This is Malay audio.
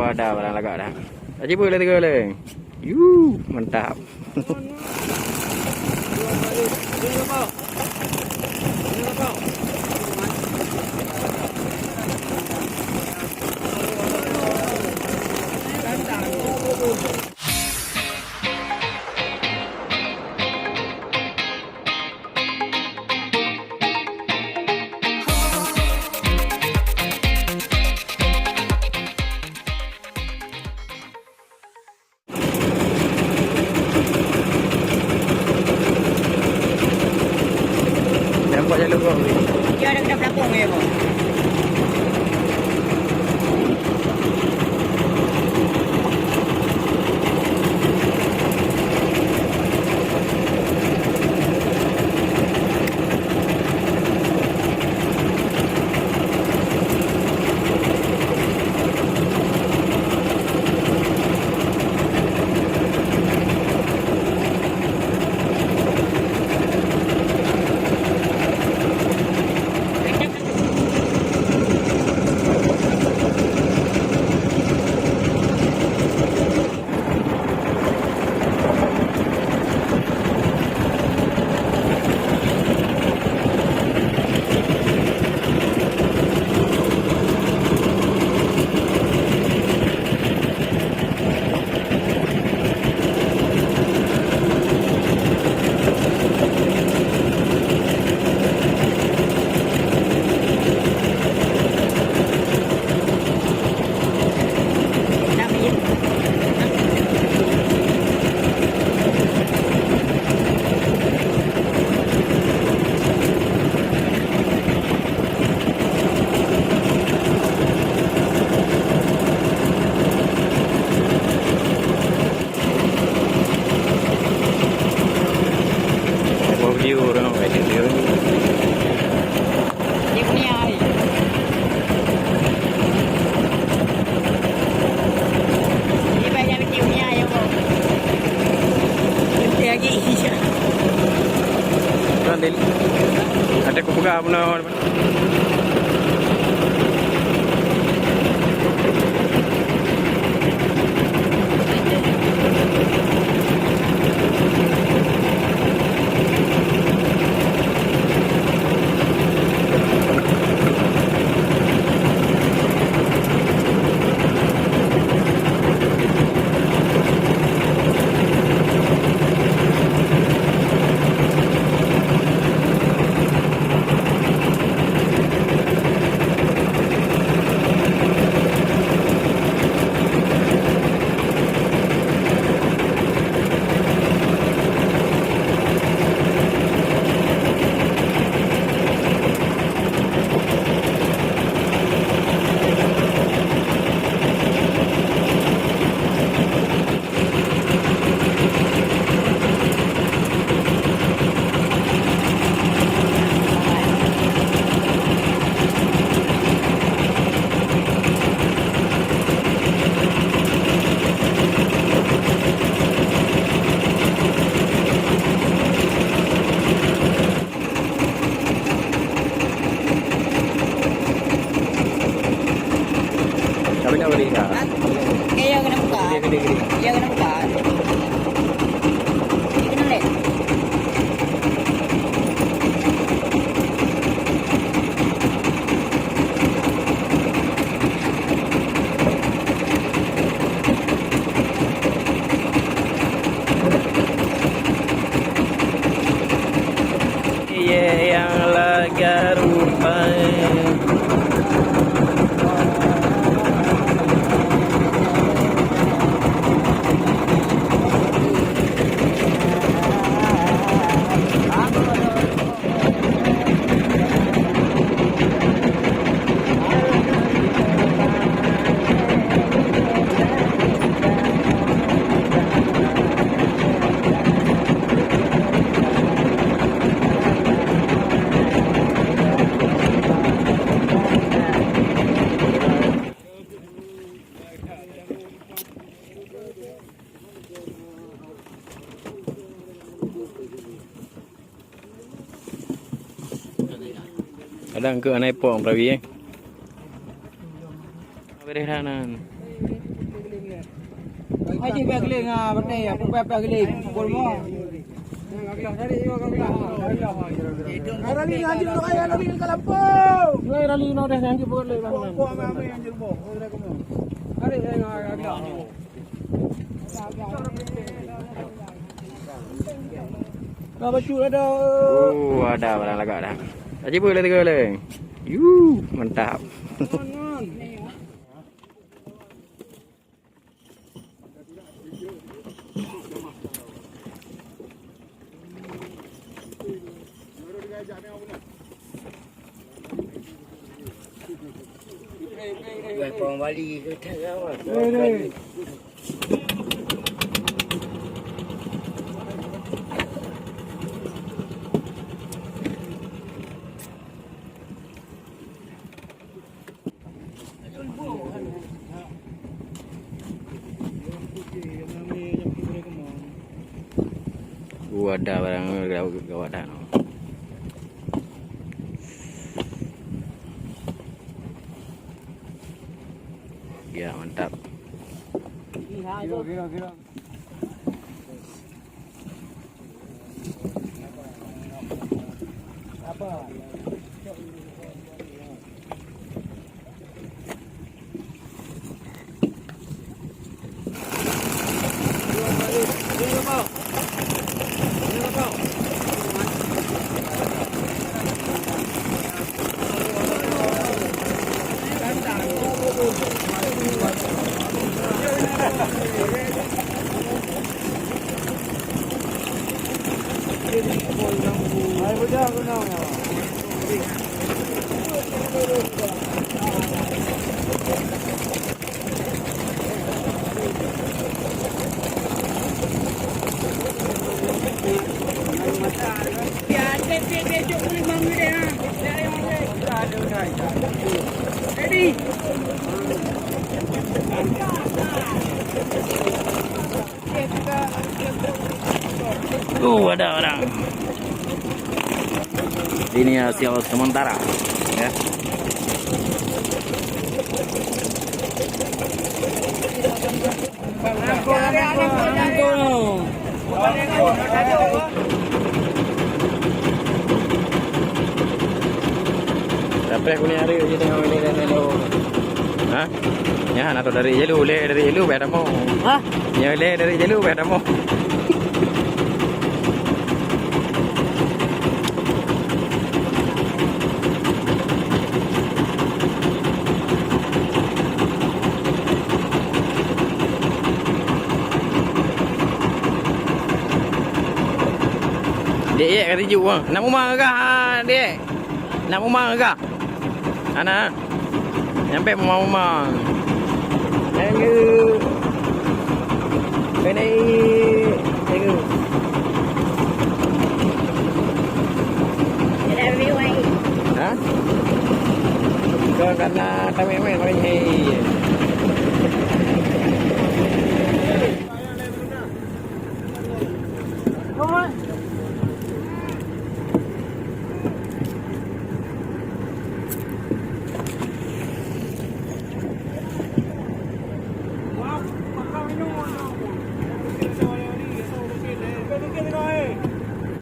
ada barang lagak dah. Tak cipu lah 3 le. Yuh, mantap. Nampak jalur kau. Dia ada kena pelapung ni apa? View orang macam dia. Dia punya air. Ini banyak dia punya air apa? Nanti lagi. Kan ada kubuka apa nak? Kami nak beli dah. Dia kena buka. Gede. Dia kena buka. Dia kena let. Iya yang laga rumah. Kadang ke anai pong prawi eh. Beres dah nan. Hai je beg le nga bate ya pu beg le bol mo. Rali anjir lo kaya rali kalampo. Lo rali no deh anjir bol le bang. Ko ame anjir bo. Are nga agla. Dah baju ada. Oh, ada barang lagak dah. Tak cipu le 3 le. Yuh, mantap. Pong Bali ke Tarawa. Ada barang gawat dah. Ya, mantap. Kira. Apa? Ada orang. Ini hasil sementara, ya. Dapat aku ni hari je tengok ini dan hello. Ha? Ya, nak dari jelu, dari jelu beda mo. Ha? Ya, dari jelu beda mo. Dek kata ju ah. Nak rumah ke dek? Nak rumah ke? Ana. Nyampe rumah. Ayo. Ini. Ayo. Ha? Kau karena tahu main main ni.